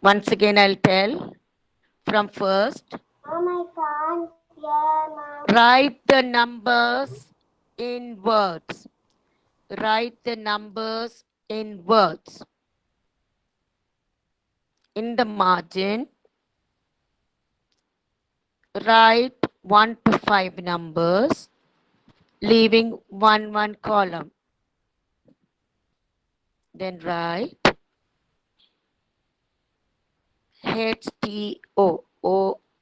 Once again, I'll tell from first. Mom, I can't hear, Mom. Write the numbers in words. Write the numbers in words. In the margin, write 1 to 5 numbers, leaving one column. Then write H T O.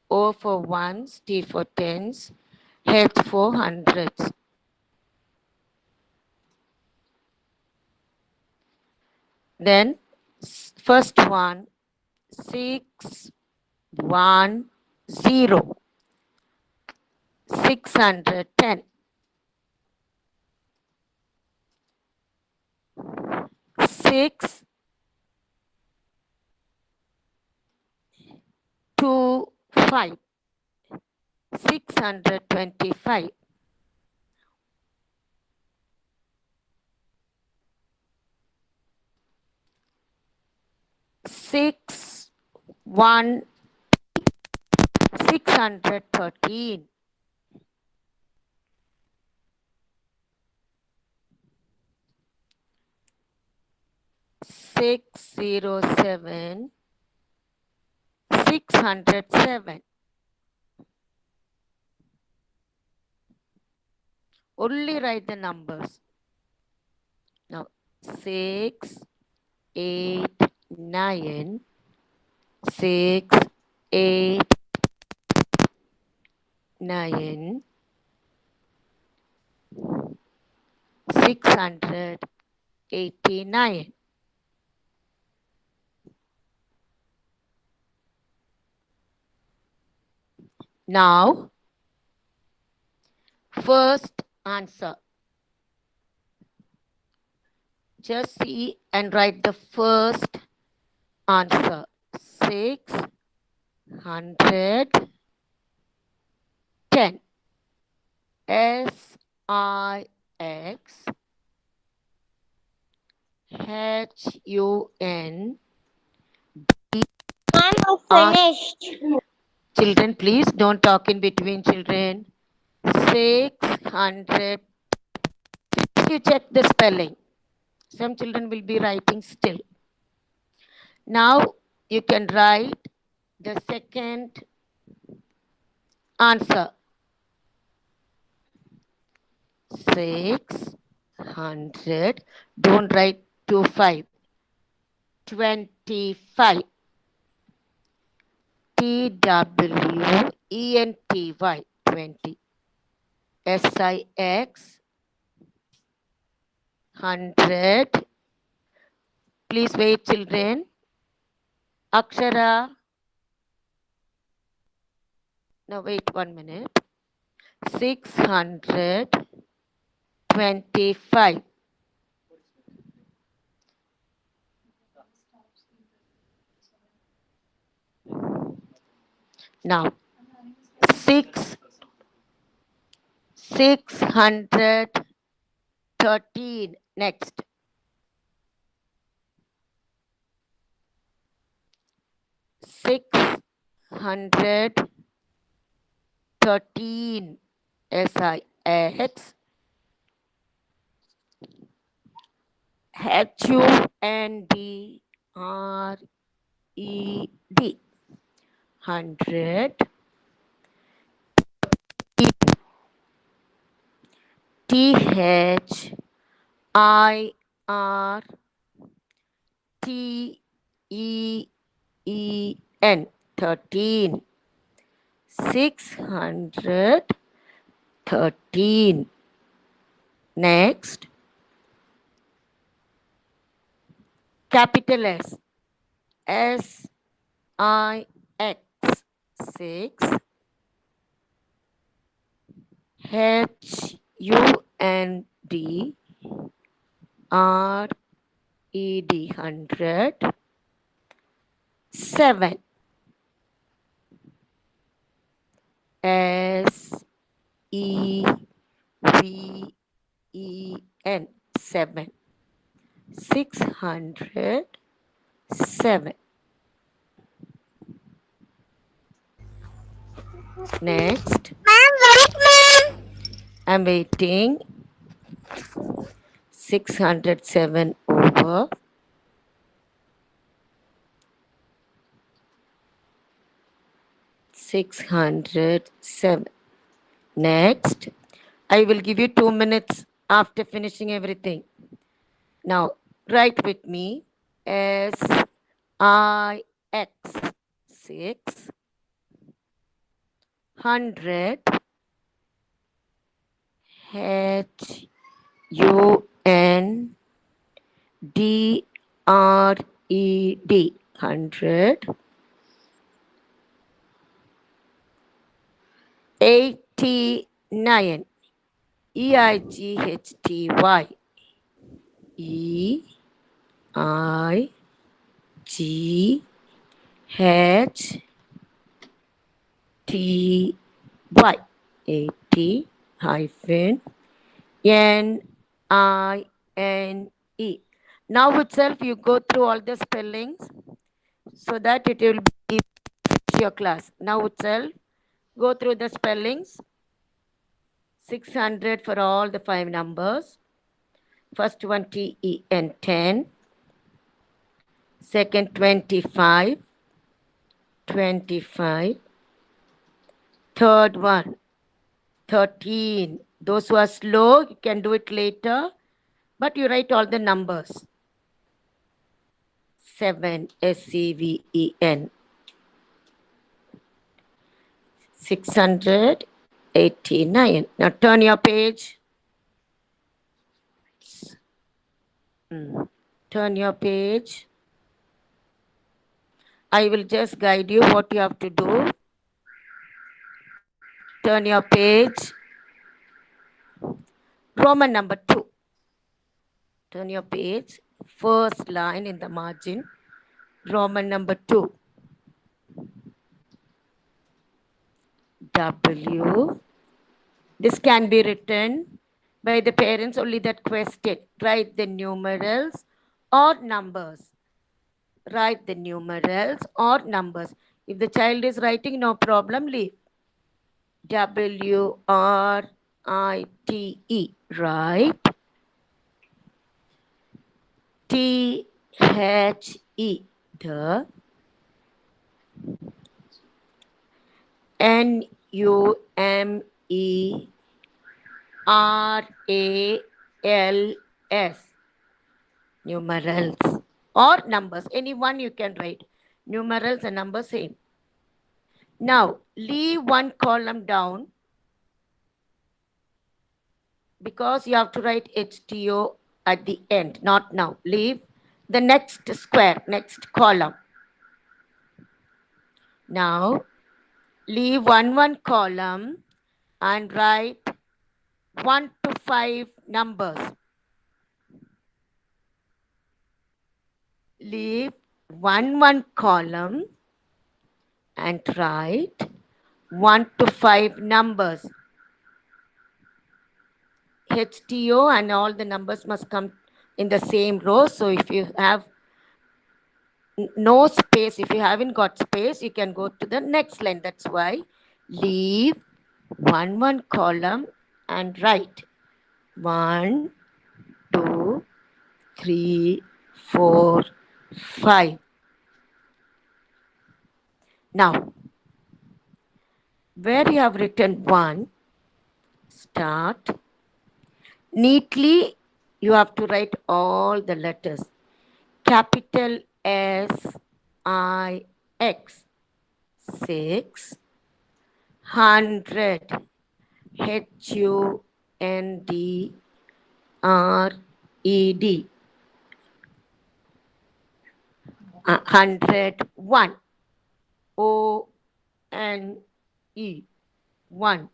O for ones, T for tens, H for hundreds. Then first one, 610, 610. 6 2 5, 625. 6 1 613. 607, 607. Only write the numbers. Now 6 8 9, 6 8 9, 689. Now first answer. Just see and write the first answer. 610. SIXHUN. Mom, I R. finished. Children, please don't talk in between, children. 600. You check the spelling. Some children will be writing still. Now you can write the second answer. 600. Don't write 25. 25. TWENTY. 20. SIX 100. Please wait, children. Akshara. Now wait 1 minute. 625. Now 613. Next. 613. SIX HUNDRED. 100. THIRTEN. 13. 613. Next, capital S. SIX 6. HUNDRED 100. 7. SEVEN 7. 607. Next, Mom, wait, ma'am. I'm waiting. 607 over 607. Next, I will give you 2 minutes after finishing everything. Now, write with me. SIX 600 HUNDRED 100 89 EIGHTY EIGHTY 80 hyphen NINE. Now itself you go through all the spellings so that it will be your class. Now itself go through the spellings. 600 for all the 5 numbers. First one TEN 10. Second 25. 25. Third one 13. Those who are slow, you can do it later, but you write all the numbers. 7 SEVEN. 689. Now turn your page. Turn your page. I will just guide you what you have to do. Turn your page. Roman number 2. Turn your page. First line in the margin. Roman number 2. W. This can be written by the parents only that question. Write the numerals or numbers. Write the numerals or numbers. If the child is writing, no problem, leave. WRITE. Right. THE. The. NUMERALS. Numerals or numbers. Any one you can write. Numerals and numbers same. Now, leave one column down because you have to write HTO at the end, not now. Leave the next square, next column. Now, leave one column and write 1 to 5 numbers. Leave one column and write 1 to 5 numbers. HTO and all the numbers must come in the same row. So if you have no space, if you haven't got space, you can go to the next line. That's why leave one column and write 1, 2, 3, 4, 5. Now, where you have written 1, start. Neatly, you have to write all the letters. Capital SIX 600 HUNDRED 101 ONE 1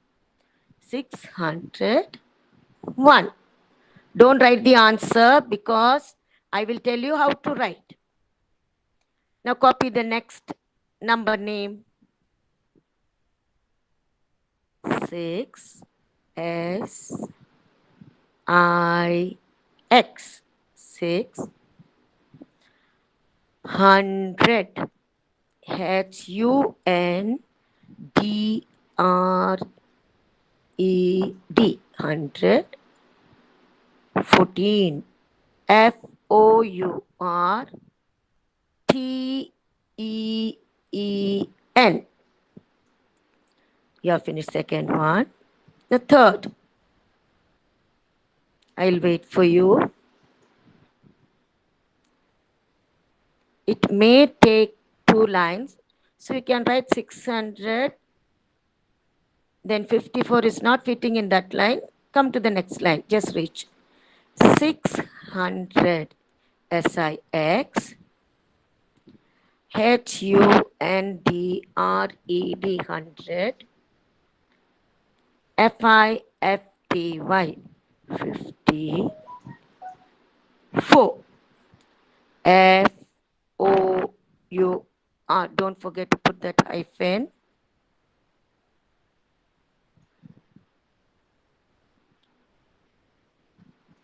601. Don't write the answer because I will tell you how to write. Now copy the next number name. 6 SIX 600 HUNDRED R E D 100. 14. FOURTEEN. You have finished second one. The third, I'll wait for you. It may take 2 lines. So you can write 600. Then 54 is not fitting in that line. Come to the next line. Just reach. 600 SIX HUNDRED 100 FIFTY 54 FOUR. Don't forget to put that hyphen.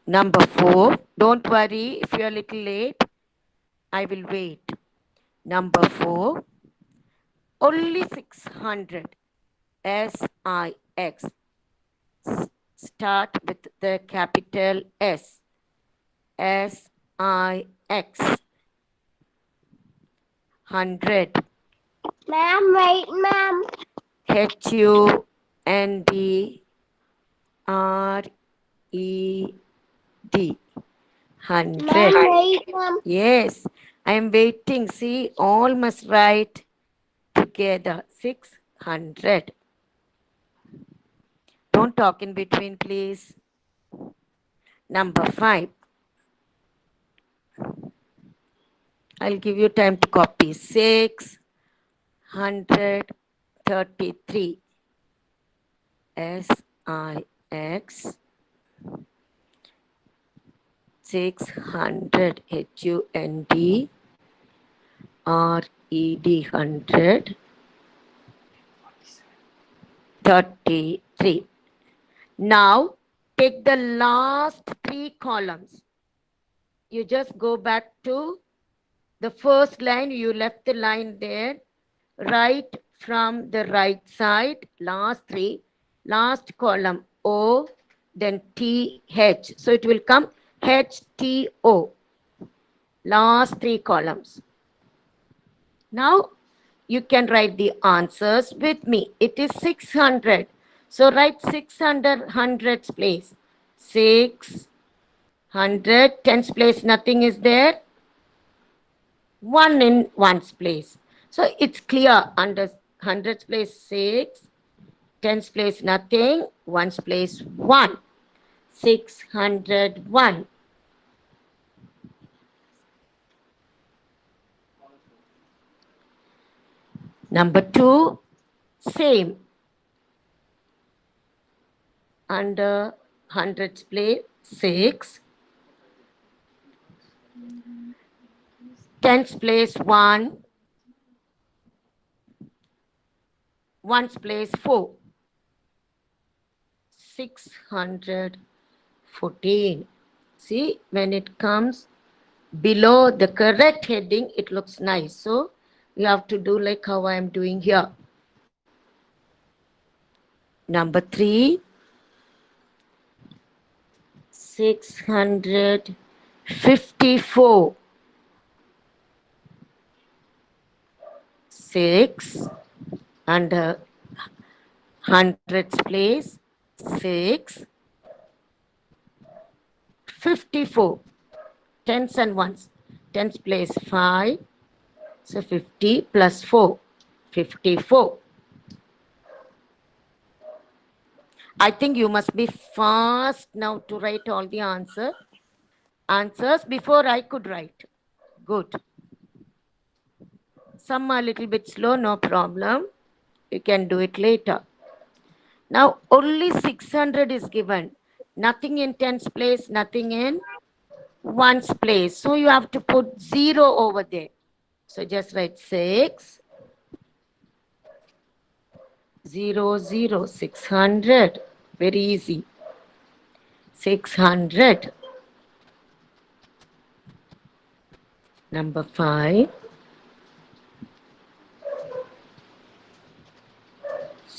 Number 4. Don't worry if you're a little late. I will wait. Number 4. Only 600 SIX. Start with the capital S. SIX 100 Ma'am, wait, ma'am. HUNDRED Ma'am, 100. wait, ma'am. Yes, I am waiting. See, all must write together. 600. Don't talk in between, please. Number 5. I'll give you time to copy. 633 SIX 600 HUNDRED 100 33. Now take the last 3 columns. You just go back to the first line. You left the line there. Right from the right side, last 3, last column O, then TH. So it will come HTO. Last 3 columns. Now you can write the answers with me. It is 600. So write 600 hundreds place. 600 tens place, nothing is there. 1 in ones place. So it's clear. Under hundreds place 6, tens place nothing, ones place 1. 601. Number 2, same. Under hundreds place 6, tens place 1, ones place 4. 614. See, when it comes below the correct heading, it looks nice. So you have to do like how I am doing here. Number 3, 654. 6 under hundreds place 6, 54. Tens and ones. Tens place 5. So 50 plus 4. 54. I think you must be fast now to write all the answers before I could write. Good. Some are a little bit slow, no problem. You can do it later. Now only 600 is given. Nothing in tens place, nothing in ones place. So you have to put 0 over there. So just write 6, 0, 0, 600. Very easy. 600. Number 5.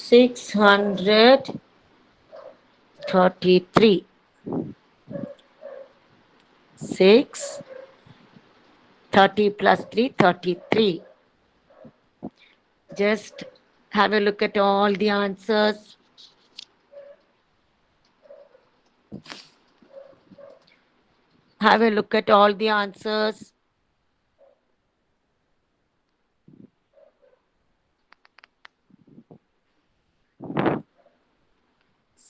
633. 6, 30 plus 3, 33. Just have a look at all the answers. Have a look at all the answers.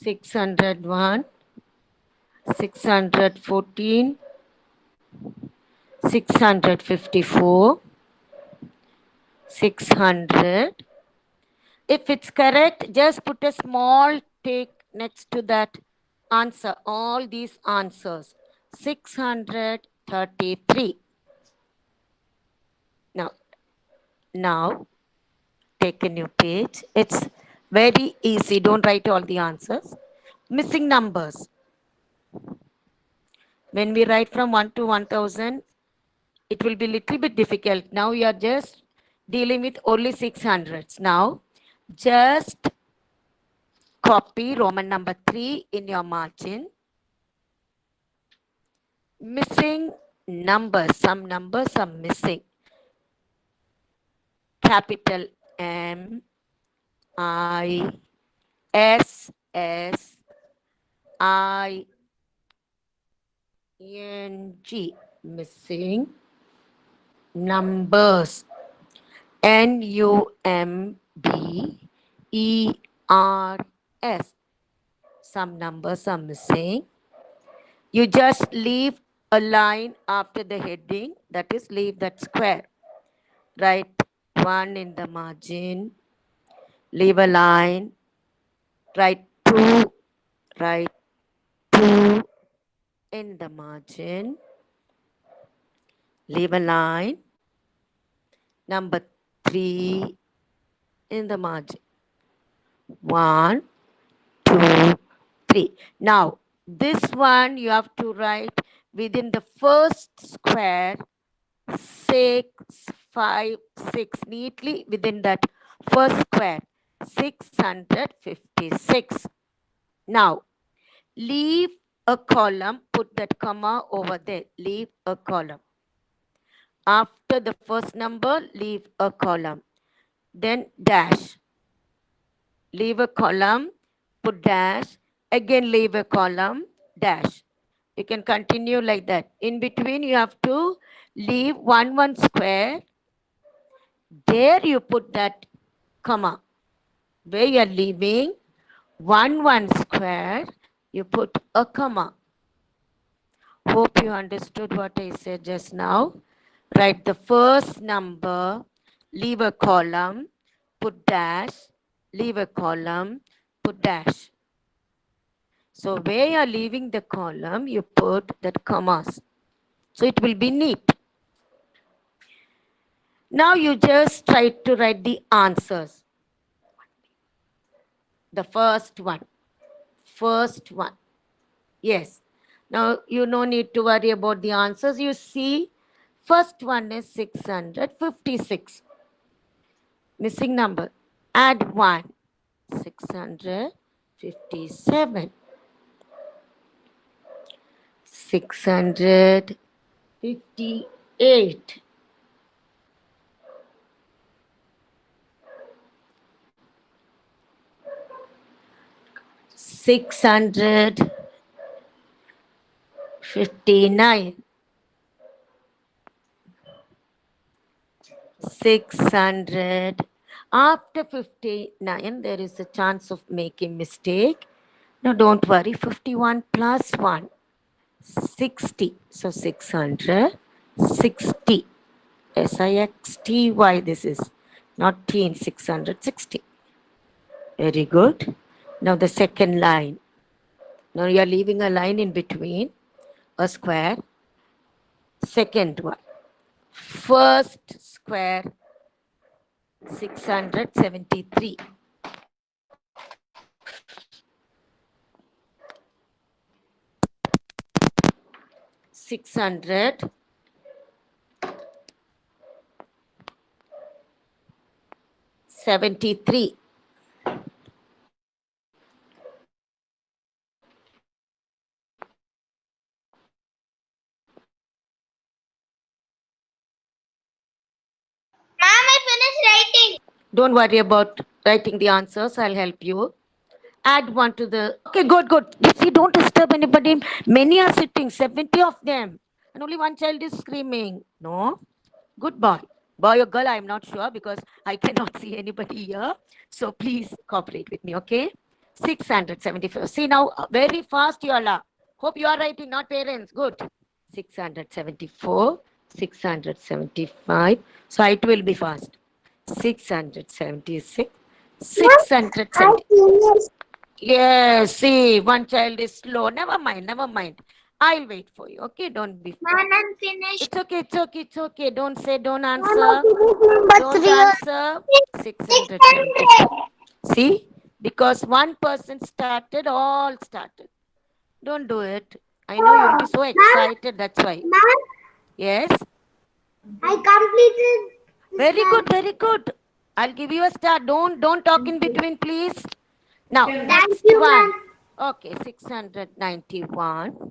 Six hundred one, 614, 654, 600. If it's correct, just put a small tick next to that answer, all these answers. 633. Now take a new page. It's very easy. Don't write all the answers. Missing numbers. When we write from 1 to 1000, it will be a little bit difficult. Now we are just dealing with only 600s. Now just copy Roman number 3 in your margin. Missing numbers. Some numbers are missing. Capital M, I, S, S, I, N, G. Missing numbers. N, U, M, B, E, R, S. Some numbers are missing. You just leave a line after the heading, that is, leave that square. Write 1 in the margin, leave a line, write 2, write 2 in the margin, leave a line, number 3 in the margin. 1, 2, 3. Now, this one you have to write within the first square, 6, 5, 6, neatly within that first square, 656. Now, leave a column, put that comma over there, leave a column. After the first number, leave a column. Then dash. Leave a column, put dash, again leave a column, dash. You can continue like that. In between, you have to leave 1 square. There you put that comma. Where you are leaving 1 square, you put a comma. Hope you understood what I said just now. Write the first number, leave a column, put dash, leave a column, put dash. So where you are leaving the column, you put that commas. So it will be neat. Now you just try to write the answers. The first one. First one. Yes. Now you no need to worry about the answers. You see, first one is 656. Missing number. Add 1. 657. 658. 659. 600. After 59, there is a chance of making mistake. No, don't worry. 51 plus 1, 60. So 660. SIXTY, this is not T in 660. Very good. Now the second line. Now you are leaving a line in between, a square. Second one. First square, 673. 673. Don't worry about writing the answers. I'll help you. Add one to the. Okay, good, good. You see, don't disturb anybody. Many are sitting, 70 of them, and only one child is screaming. No? Good boy. Boy or girl, I'm not sure because I cannot see anybody here. So please cooperate with me, okay? 674. See now, very fast you all are. Hope you are writing, not parents. Good. 674, 675. So it will be fast. 676, I 670. finished. Yes, see, one child is slow. Never mind, never mind. I'll wait for you. Okay, don't be. Ma'am, I'm finished. It's okay, it's okay, it's okay. Don't say, don't Ma'am, I answer. finished number Don't 3. answer. 674. 600. See, because one person started, all started. Don't do it. I know you'll be so Ma'am, excited. That's why. ma'am, Yes. I completed this, Very ma'am. good, very good. I'll give you a star. Don't talk in between, please. Now, Thank next you, one. ma'am. Okay, 691.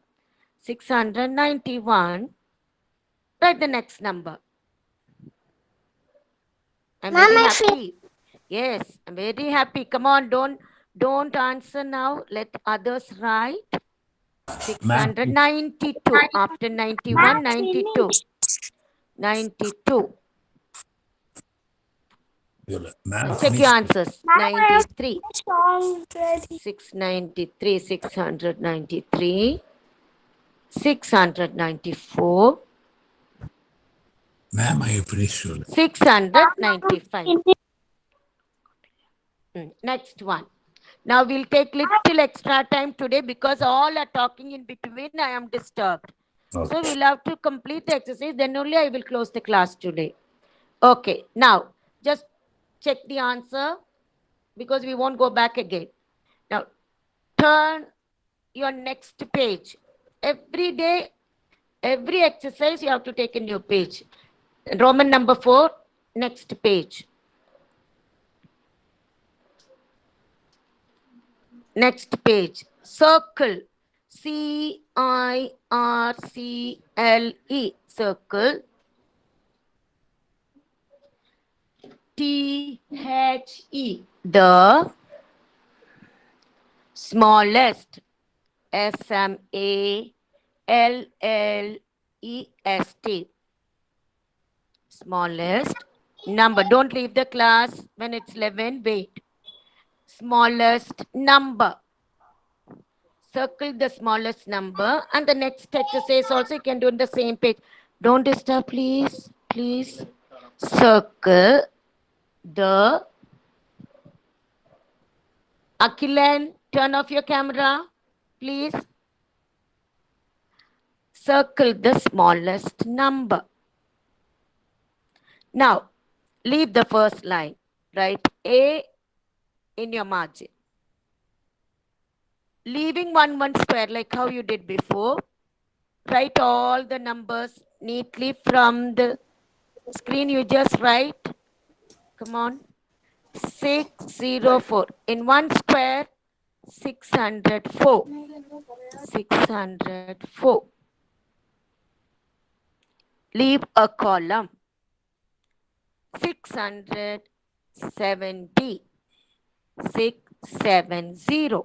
691. Write the next number. I'm Ma'am, very I finished. happy. Yes, I'm very happy. Come on, don't answer now. Let others write. Ma'am, 692. After 91, 92. 92. ma'am, Check your answers. Ma'am, I have 93. finished already. 693. 693. 694. ma'am, I appreciate it. 695. Next one. Now we'll take little extra time today because all are talking in between. I am disturbed. So Okay. we'll have to complete the exercise. Then only I will close the class today. Okay. Now just check the answer because we won't go back again. Now turn your next page. Every day, every exercise you have to take a new page. Roman number 4, next page. Next page. Circle. CIRCLE. Circle. THE. The smallest. SMALLEST. Smallest number. Don't leave the class when it's 11. Wait. Smallest number. Circle the smallest number, and the next exercise also you can do in the same page. Don't disturb, please. Please. Circle the. Akilan, turn off your camera, please. Circle the smallest number. Now, leave the first line. Write A in your margin. Leaving one square like how you did before. Write all the numbers neatly from the screen. You just write. Come on. 604. In one square, 604. 604. Leave a column. 670. 670.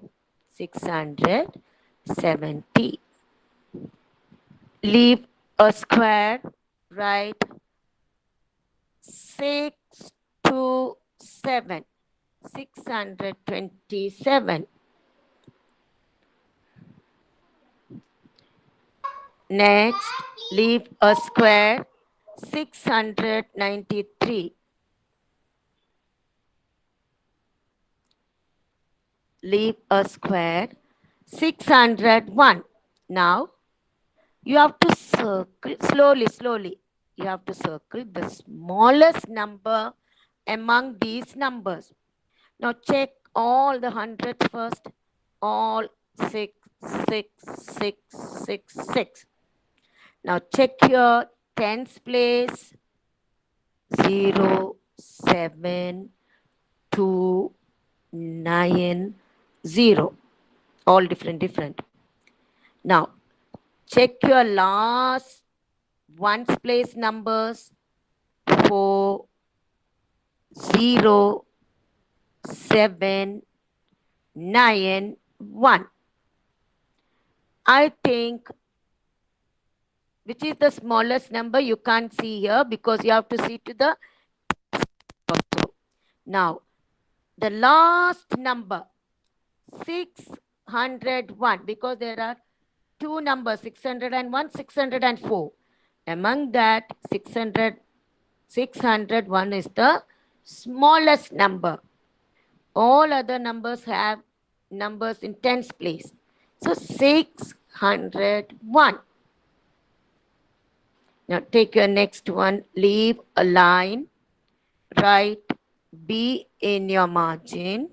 670. Leave a square. Write 627. 627. Next, leave a square. 693. Leave a square. 601. Now, you have to circle slowly. You have to circle the smallest number among these numbers. Now, check all the hundreds first. All 6, 6, 6, 6, 6. Now, check your tens place. 0, 7, 2, 9, 0. All different. Now, check your last ones place numbers. 4, 0, 7, 9, 1. I think which is the smallest number you can't see here because you have to see to the also. Now, the last number 601 because there are two numbers 601, 604. Among that 601 is the smallest number. All other numbers have numbers in tens place. So 601. Now take your next one. Leave a line. Write B in your margin.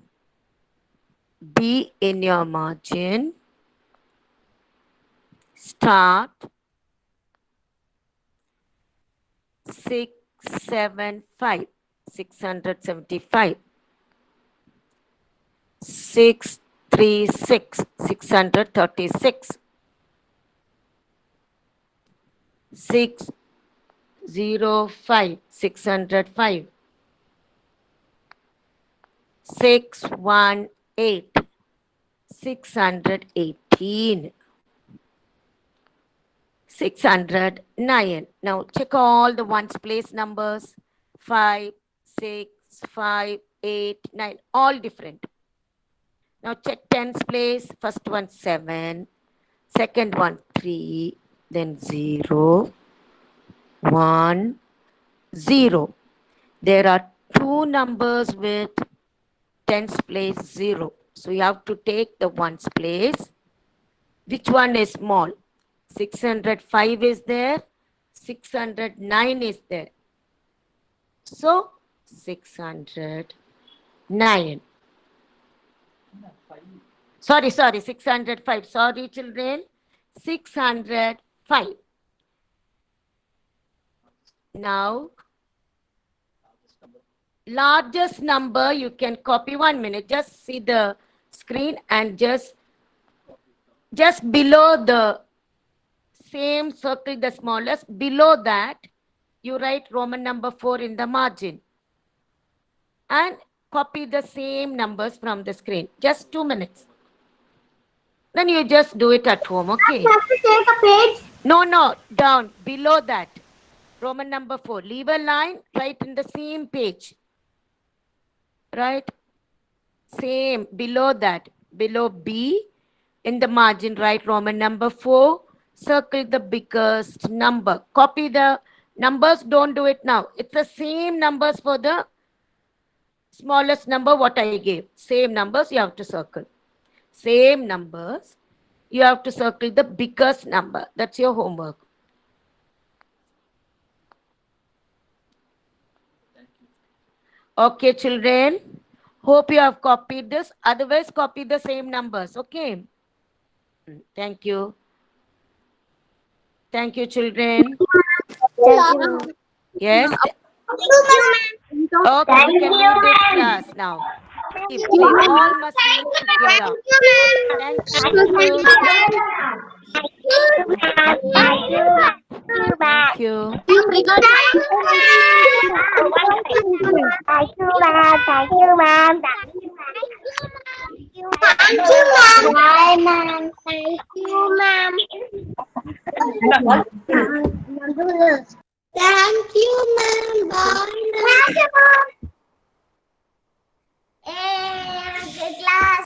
B in your margin. Start 675. 675. 636. 636. 605. 605. 618. 618. 609. Now check all the ones place numbers. 5, 6, 5, 8, 9. All different. Now check tens place. First one 7. Second one 3. Then 0, 1, 0. There are two numbers with tens place 0. So you have to take the ones place. Which one is small? 605 is there. 609 is there. So 609. Sorry, 605. Sorry, children. 605. Now, largest number you can copy. 1 minute. Just see the screen and just below the same circle, the smallest. Below that, you write Roman number 4 in the margin. And copy the same numbers from the screen. Just 2 minutes. Then you just do it at home, okay? I have to take a page. No, down, below that. Roman number 4. Leave a line, write in the same page. Right? Same, below that. Below B, in the margin, write Roman number 4. Circle the biggest number. Copy the numbers, don't do it now. It's the same numbers for the smallest number what I gave. Same numbers you have to circle. Same numbers. You have to circle the biggest number. That's your homework. Okay, children. Hope you have copied this. Otherwise, copy the same numbers. Okay. Thank you. Thank you, children. Thank you. Yes. Thank you, ma'am. Okay, you can leave this class now. If we all must leave together. Thank you. Thank you. Bye, ma'am. Thank you, ma'am. Thank you, ma'am. Bye. Thank you, ma'am. Hey, class.